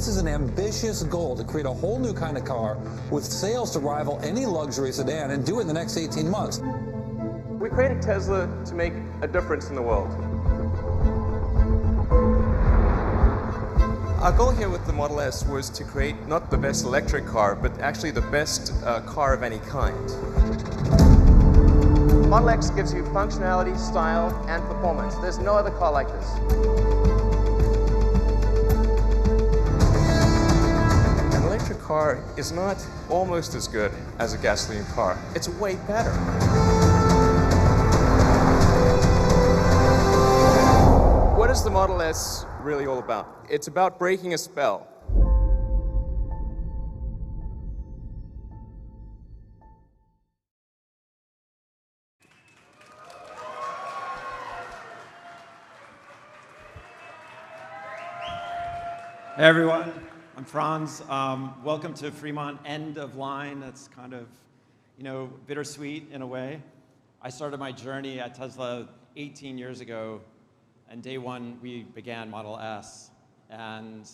This is an ambitious goal to create a whole new kind of car with sales to rival any luxury sedan and do it in the next 18 months. We created Tesla to make a difference in the world. Our goal here with the Model S was to create not the best electric car, but actually the best car of any kind. Model X gives you functionality, style, and performance. There's no other car like this. An electric car is not almost as good as a gasoline car. It's way better. What is the Model S really all about? It's about breaking a spell. Hey everyone, I'm Franz. Welcome to Fremont End of Line. That's kind of, bittersweet in a way. I started my journey at Tesla 18 years ago, and day one we began Model S. And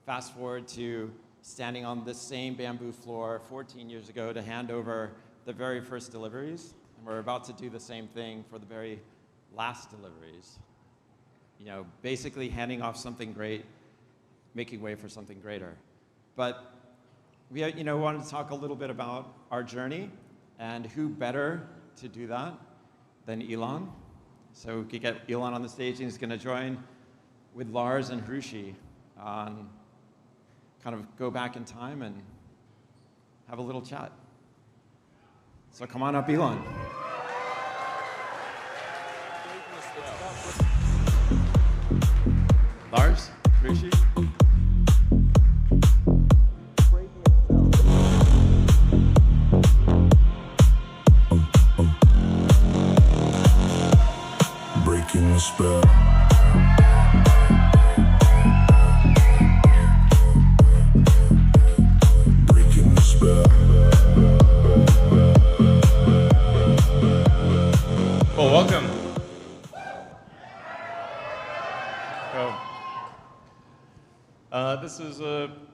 fast forward to standing on this same bamboo floor 14 years ago to hand over the very first deliveries. And we're about to do the same thing for the very last deliveries. Basically handing off something great, making way for something greater. But we wanted to talk a little bit about our journey, and who better to do that than Elon. So we could get Elon on the stage, and he's going to join with Lars and Hrushi on kind of go back in time and have a little chat. So come on up, Elon. Lars, Hrushi. Breaking the spell. Breaking the spell. Well, welcome. This is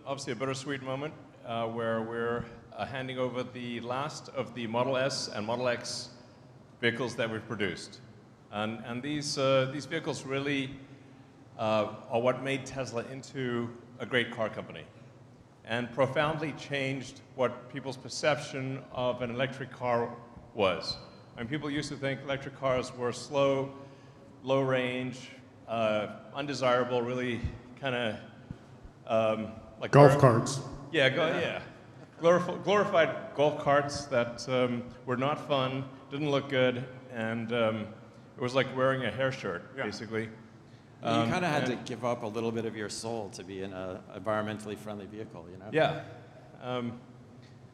obviously a bittersweet moment where we're handing over the last of the Model S and Model X vehicles that we've produced. And these vehicles really are what made Tesla into a great car company and profoundly changed what people's perception of an electric car was. I mean, people used to think electric cars were slow, low range, undesirable, really kind of like golf carts. Yeah, glorified golf carts that were not fun, didn't look good, and it was like wearing a hair shirt, basically. You kind of had to give up a little bit of your soul to be in an environmentally friendly vehicle, Yeah.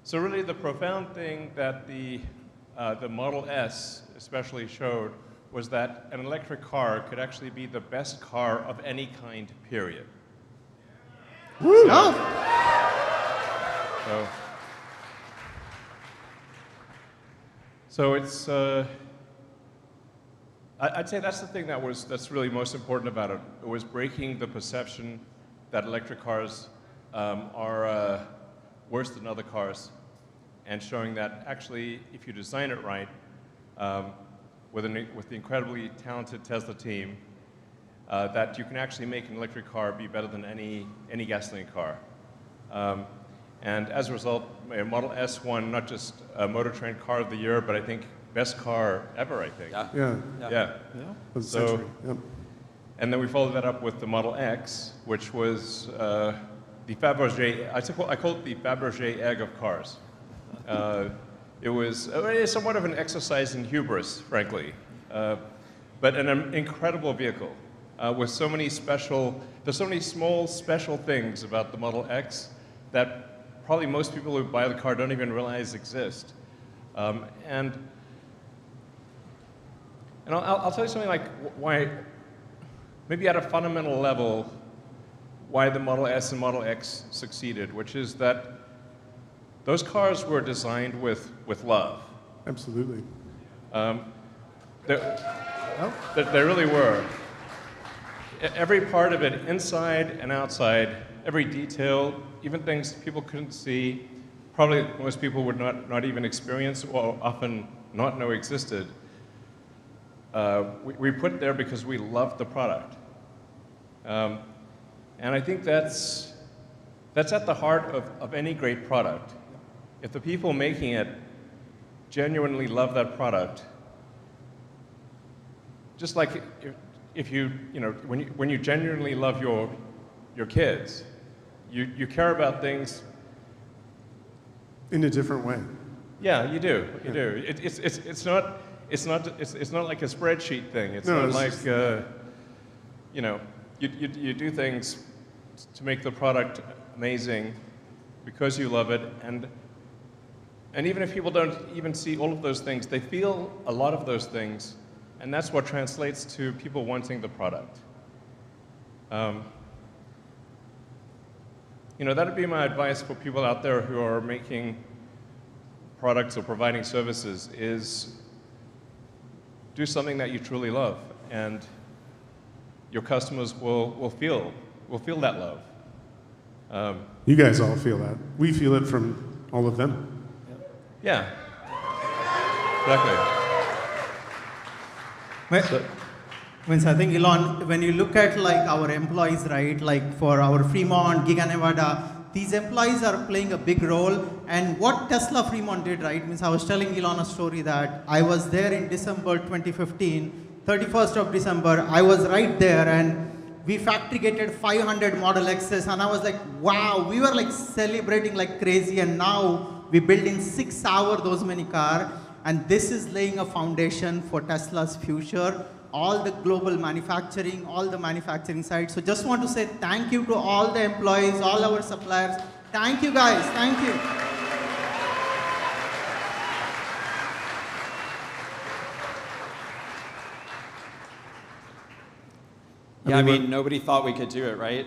So really the profound thing that the Model S especially showed was that an electric car could actually be the best car of any kind, period. Woo! So it's, I'd say that's the thing that's really most important about it. It was breaking the perception that electric cars are worse than other cars, and showing that actually, if you design it right, with the incredibly talented Tesla team, that you can actually make an electric car be better than any gasoline car. And as a result, Model S won not just Motor Trend Car of the Year, but I think best car ever, I think. Yeah. So, and then we followed that up with the Model X, which was the Fabergé, I call it the Fabergé egg of cars. It was somewhat of an exercise in hubris, frankly, but an incredible vehicle with so many there's so many small special things about the Model X that probably most people who buy the car don't even realize exist. And I'll tell you something like why, maybe at a fundamental level, why the Model S and Model X succeeded, which is that those cars were designed with love. Absolutely. They really were. every part of it, inside and outside, every detail, even things people couldn't see, probably most people would not even experience or often not know existed, we put there because we loved the product. And I think that's at the heart of any great product. If the people making it genuinely love that product, just like if you know, when you genuinely love your kids, you care about things In a different way. Yeah, you do. You do. It's not like a spreadsheet thing. It's No, not it's like just- you know, you do things to make the product amazing because you love it, and even if people don't even see all of those things, they feel a lot of those things, and that's what translates to people wanting the product. You know, that would be my advice for people out there who are making products or providing services, is do something that you truly love, and your customers will feel that love. You guys all feel that. We feel it from all of them. Yeah, exactly. Means I think, Elon, when you look at like our employees, right, like for our Fremont, Giga Nevada, these employees are playing a big role. And what Tesla Fremont did, right, means I was telling Elon a story that I was there in December 2015, 31st of December, I was right there, and we factory gated 500 Model X's, and I was like, wow, we were like celebrating like crazy, and now we build in 6 hours those many cars, and this is laying a foundation for Tesla's future. All the global manufacturing, all the manufacturing sites. So just want to say thank you to all the employees, all our suppliers. Thank you guys, thank you. Yeah, I mean, nobody thought we could do it, right?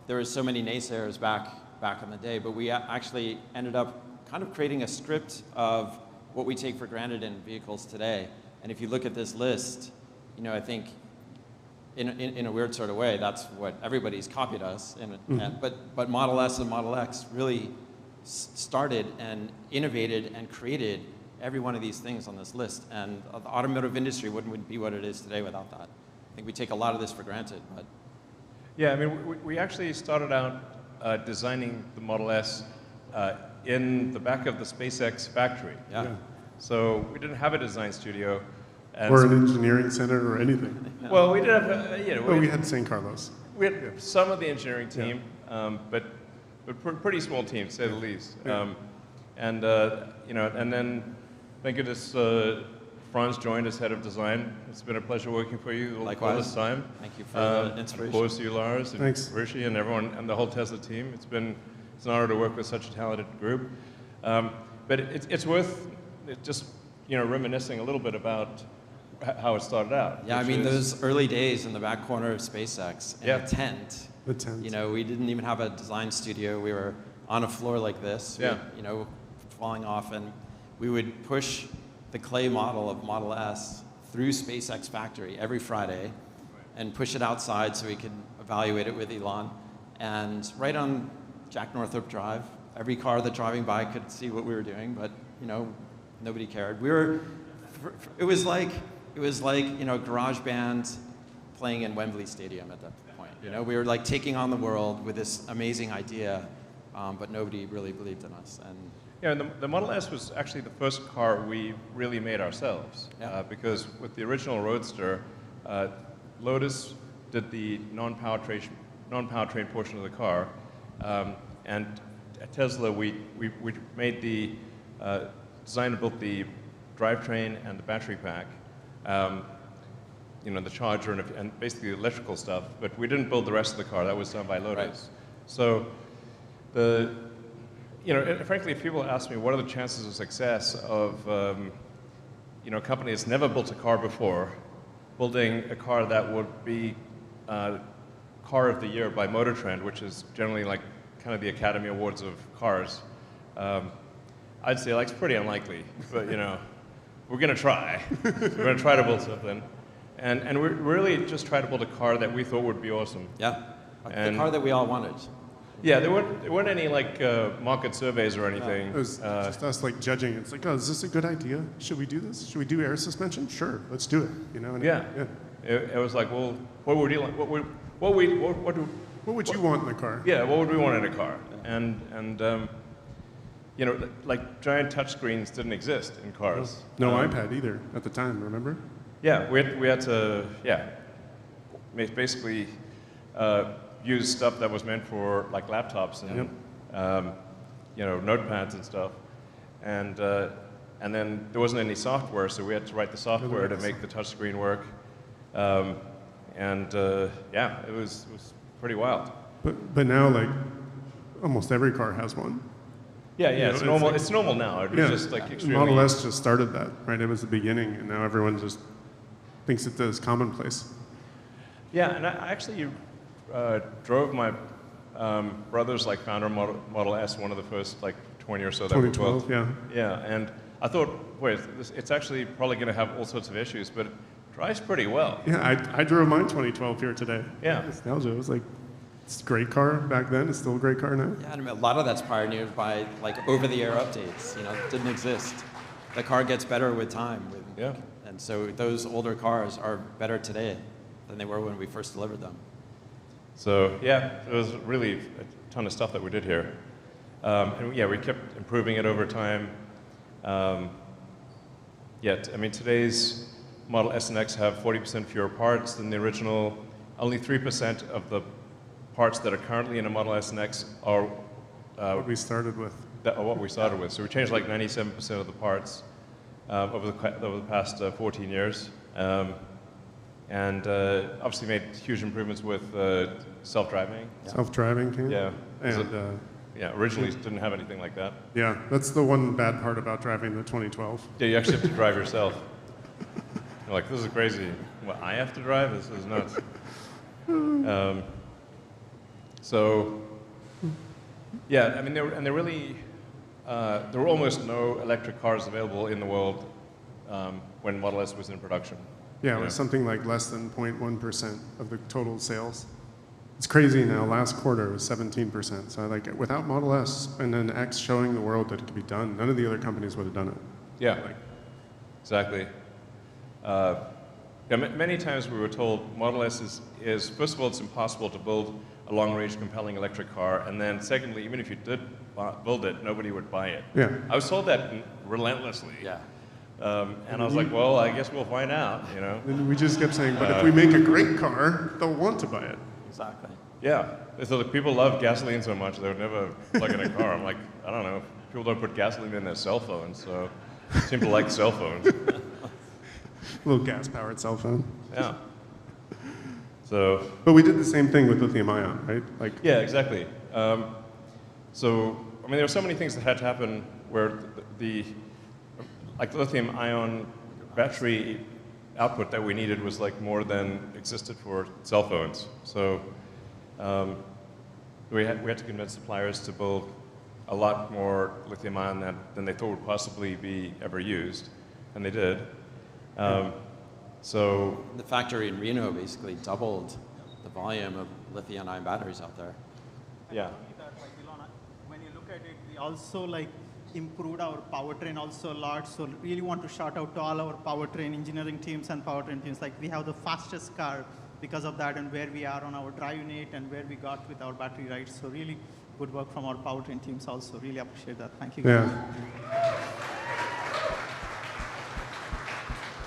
There were so many naysayers back in the day, but we actually ended up kind of creating a script of what we take for granted in vehicles today. And if you look at this list, you know, I think in a weird sort of way, that's what everybody's copied us. But Model S and Model X really started and innovated and created every one of these things on this list. And the automotive industry wouldn't be what it is today without that. I think we take a lot of this for granted. But Yeah, I mean, we actually started out designing the Model S in the back of the SpaceX factory. yeah. So we didn't have a design studio. And Or an engineering center or anything. well, we did have, you know, But we had San Carlos. we had some of the engineering team, but pretty small team, to say the least. Yeah. You know, and then thank goodness Franz joined as head of design. It's been a pleasure working for you all this time. Thank you for the inspiration. Of course, you, Lars, and Thanks. Rishi, and everyone, and the whole Tesla team. It's an honor to work with such a talented group. But it's worth just, you know, reminiscing a little bit about how it started out. Yeah, I mean, those early days in the back corner of SpaceX in a tent. The tent. You know, we didn't even have a design studio. We were on a floor like this, Yeah. you know, falling off, and we would push the clay model of Model S through SpaceX factory every Friday and push it outside so we could evaluate it with Elon. And right on Jack Northrop Drive, every car that driving by could see what we were doing, but, you know, nobody cared. It was like, you know, garage band playing in Wembley Stadium at that point. You know, we were like taking on the world with this amazing idea, but nobody really believed in us. And yeah, and the Model S was actually the first car we really made ourselves. Yeah. Because with the original Roadster, Lotus did the non-powertrain portion of the car, and at Tesla we made the designed and built the drivetrain and the battery pack. You know, the charger and basically the electrical stuff, but we didn't build the rest of the car. That was done by Lotus. Right. So you know, frankly, if people ask me what are the chances of success of, you know, a company that's never built a car before, building a car that would be Car of the Year by Motor Trend, which is generally like kind of the Academy Awards of cars, I'd say like it's pretty unlikely, but you know, we're going to try. We're going to try to build something. And we really just tried to build a car that we thought would be awesome. Yeah, And the car that we all wanted. yeah, there weren't any like market surveys or anything. It was just us like judging. It's like, oh, is this a good idea? Should we do this? Should we do air suspension? Sure, let's do it. You know? And Yeah. It was like, well, what would you like? What would you want in the car? Yeah, what would we want in a car? And you know, like giant touchscreens didn't exist in cars. No iPad either at the time. Remember? Yeah, we had to basically use stuff that was meant for like laptops and you know, notepads and stuff, and then there wasn't any software, so we had to write the software to make the touchscreen work, yeah, it was pretty wild. But now like almost every car has one. Yeah, You know, it's normal. like- It's normal now. It was just like extremely. Model S just started that, right? It was the beginning, and now everyone just thinks it is commonplace. Yeah, and I actually drove my brother's like founder Model S, one of the first like 20 or so that were 2012, built. yeah. Yeah, and I thought, wait, it's actually probably going to have all sorts of issues, but it drives pretty well. Yeah, I drove mine 2012 here today. Yeah. Nostalgia. It was like, it's a great car back then. It's still a great car now. Yeah, and a lot of that's pioneered by like over-the-air updates. You know, it didn't exist. The car gets better with time. Yeah. And so those older cars are better today than they were when we first delivered them. So yeah, it was really a ton of stuff that we did here. And yeah, we kept improving it over time. Yet, I mean, today's Model S and X have 40% fewer parts than the original. Only 3% of the parts that are currently in a Model S and X are What we started with. what we started with. So we changed like 97% of the parts over the past 14 years. And obviously made huge improvements with self-driving. Self-driving came. Yeah. And Yeah, originally didn't have anything like that. yeah, that's the one bad part about driving the 2012. Yeah, you actually have to drive yourself. You're like, this is crazy. What, I have to drive? This is nuts. So, yeah, I mean, there were almost no electric cars available in the world when Model S was in production. Yeah, it was something like less than 0.1% of the total sales. It's crazy now. Last quarter it was 17%. So like without Model S and an X showing the world that it could be done, none of the other companies would have done it. Yeah, exactly. Yeah, many times we were told Model S is, first of all, it's impossible to build a long-range, compelling electric car, and then secondly, even if you did build it, nobody would buy it. Yeah. I was told that relentlessly. Yeah. And I was like, well, I guess we'll find out, you know? And we just kept saying, but if we make a great car, they'll want to buy it. Exactly. Yeah. So like, people love gasoline so much, they would never plug in a car. I'm like, I don't know. People don't put gasoline in their cell phones, so they seem to like cell phones. A little gas-powered cell phone. Yeah. So. But we did the same thing with lithium-ion, right? Like. Yeah, exactly. So, I mean, there were so many things that had to happen where like the lithium-ion battery output that we needed was like more than existed for cell phones. So we had to convince suppliers to build a lot more lithium-ion than they thought would possibly be ever used, and they did. So the factory in Reno basically doubled the volume of lithium-ion batteries out there. Yeah. When you look at it, we also like improved our powertrain also a lot. So really want to shout out to all our powertrain engineering teams and powertrain teams. Like we have the fastest car because of that and where we are on our drive unit and where we got with our battery, right? So really good work from our powertrain teams also. Really appreciate that. Thank you. Yeah.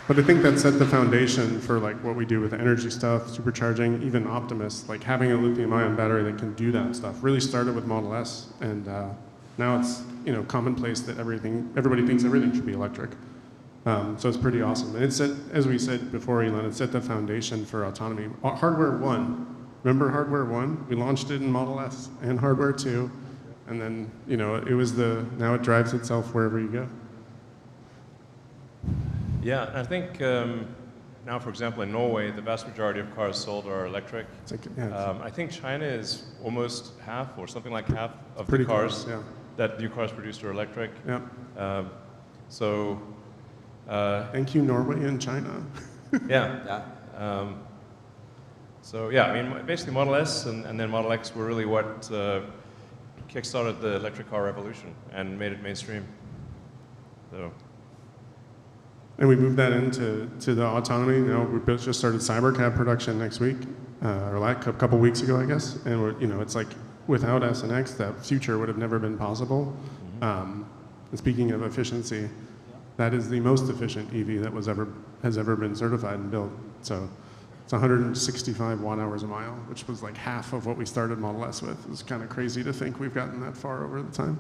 But I think that set the foundation for like what we do with energy stuff, supercharging, even Optimus, like having a lithium-ion battery that can do that stuff. Really started with Model S, and now it's commonplace that everybody thinks everything should be electric. So it's pretty awesome. And it set, as we said before, Elon, it set the foundation for autonomy. Hardware 1, remember Hardware 1? We launched it in Model S and Hardware 2, and then it was now it drives itself wherever you go. Yeah, I think now, for example, in Norway, the vast majority of cars sold are electric. I think China is almost half, or something like half, of the cars that new cars produced are electric. Yeah. Thank you, Norway and China. Yeah. Yeah. So yeah, I mean, basically Model S and then Model X were really what kickstarted the electric car revolution and made it mainstream. So. And we moved that into the autonomy. You know, we just started Cybercab production next week, or like a couple weeks ago, I guess. And we're, you know, it's like without S and X, that future would have never been possible. And speaking of efficiency, that is the most efficient EV that has ever been certified and built. So it's 165 watt-hours a mile, which was like half of what we started Model S with. It's kind of crazy to think we've gotten that far over the time.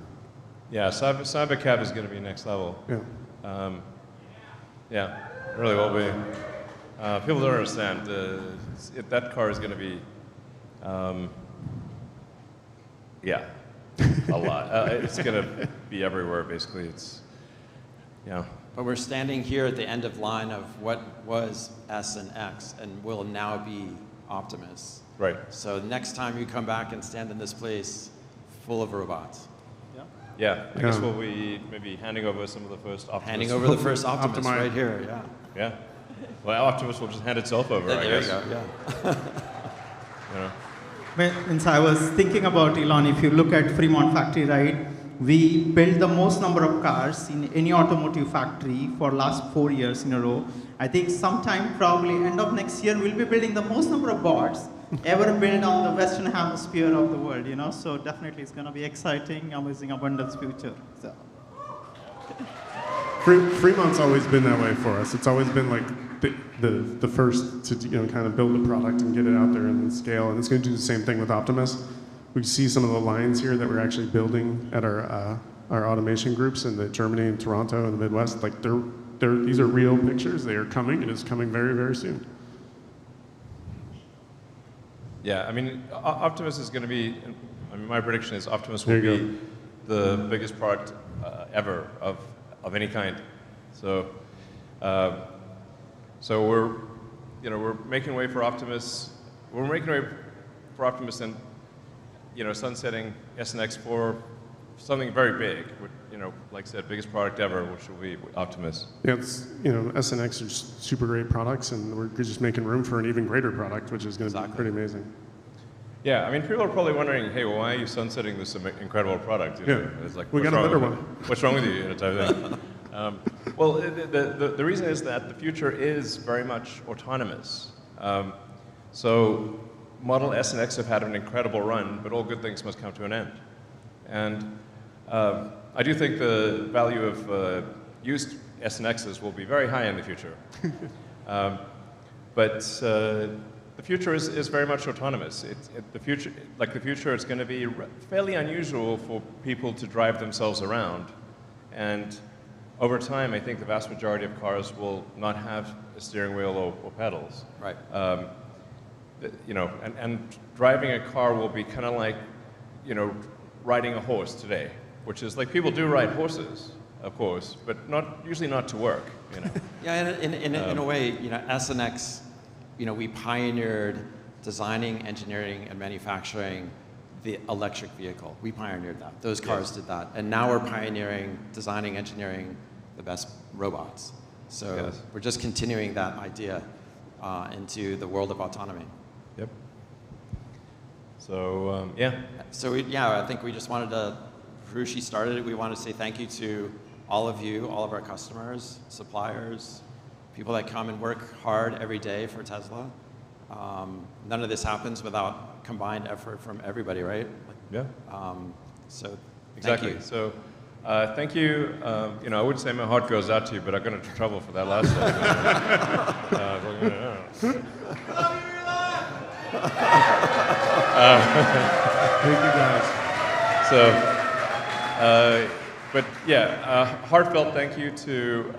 Yeah, Cybercab is going to be next level. Yeah. Yeah, it really will be. People don't understand. That car is going to be, yeah, a lot. It's going to be everywhere, basically. It's, yeah. But we're standing here at the end of line of what was S and X and will now be Optimus. Right. So next time you come back and stand in this place full of robots. Yeah, I guess we'll be maybe handing over some of the first Optimus. Handing over the first Optimus right here, yeah. Yeah. Well, Optimus will just hand itself over, I guess. There you go, yeah. You know. When I was thinking about Elon, if you look at Fremont factory, right, we built the most number of cars in any automotive factory for last 4 years in a row. I think sometime probably end of next year, we'll be building the most number of bots ever built on the Western Hemisphere of the world, you know. So definitely it's going to be exciting, amazing, abundance future. So. Fremont's always been that way for us. It's always been like the first to, you know, kind of build a product and get it out there and scale. And it's going to do the same thing with Optimus. We see some of the lines here that we're actually building at our automation groups in Germany and Toronto and the Midwest. Like these are real pictures. They are coming. It is coming very, very soon. Yeah, I mean, Optimus is going to be, I mean, my prediction is Optimus will be the biggest product ever of any kind. So, so we're making way for Optimus. We're making way for Optimus and, you know, sunsetting S and X for something very big. You know, like I said, biggest product ever, which will be Optimus. Yeah, it's, you know, S and X are super great products, and we're just making room for an even greater product, which is going to be pretty amazing. Yeah, I mean, people are probably wondering, hey, well, why are you sunsetting this incredible product? You know, it's like, we got a better one. What's wrong with you? You know, type of thing. Well, the reason is that the future is very much autonomous. So Model S and X have had an incredible run, but all good things must come to an end. And I do think the value of used S and X's will be very high in the future. But the future is very much autonomous. The future, it's going to be fairly unusual for people to drive themselves around. And over time, I think the vast majority of cars will not have a steering wheel or pedals. Right. You know, and driving a car will be kind of like, you know, riding a horse today, which is like people do ride horses, of course, but usually not to work, you know. Yeah, in a way, you know, S and X, you know, we pioneered designing, engineering, and manufacturing the electric vehicle. We pioneered that. Those cars did that. And now we're pioneering, designing, engineering the best robots. So we're just continuing that idea into the world of autonomy. Yep. So, yeah. So, I think we just wanted to, Harushi started it, we wanted to say thank you to all of you, all of our customers, suppliers, people that come and work hard every day for Tesla. None of this happens without combined effort from everybody, right? Yeah. So, exactly. Thank you. So, thank you. You know, I would say my heart goes out to you, but I got into trouble for that last time. Thank you guys. So, but yeah, heartfelt thank you to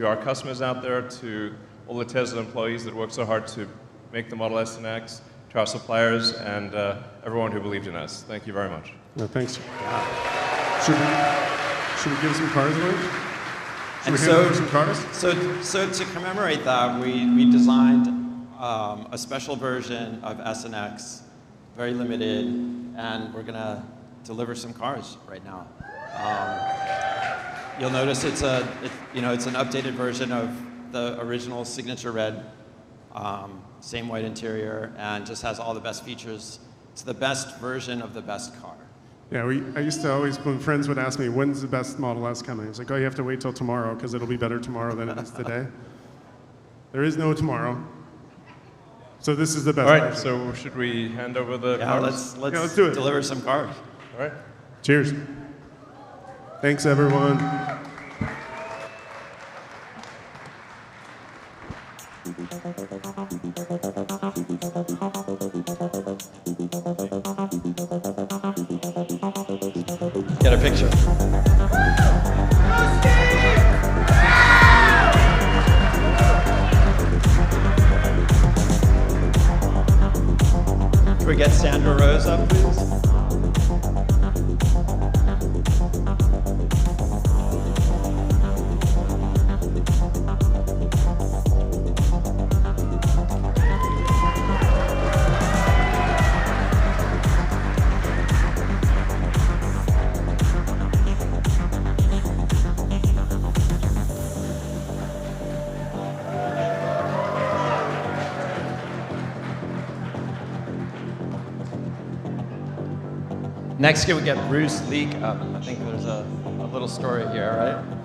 our customers out there, to all the Tesla employees that worked so hard to make the Model S and X, to our suppliers, and everyone who believed in us. Thank you very much. No, thanks. Should we give some cars away? Should we hand over some cars? So to commemorate that, we designed a special version of S and X, very limited, and we're gonna deliver some cars right now. You'll notice it's an updated version of the original signature red Same white interior, and just has all the best features. It's the best version of the best car. Yeah, I used to always, when friends would ask me, when's the best Model S coming? I was like, oh, you have to wait till tomorrow, because it'll be better tomorrow than it is today. There is no tomorrow. So this is the best. All right, version. so should we hand over the Yeah, cars? let's do it. deliver some cars. All right. Cheers. Thanks, everyone. Get a picture. Can we get Sandra Rose up, please? Next, can we get Bruce Leak up? I think there's a little story here, right?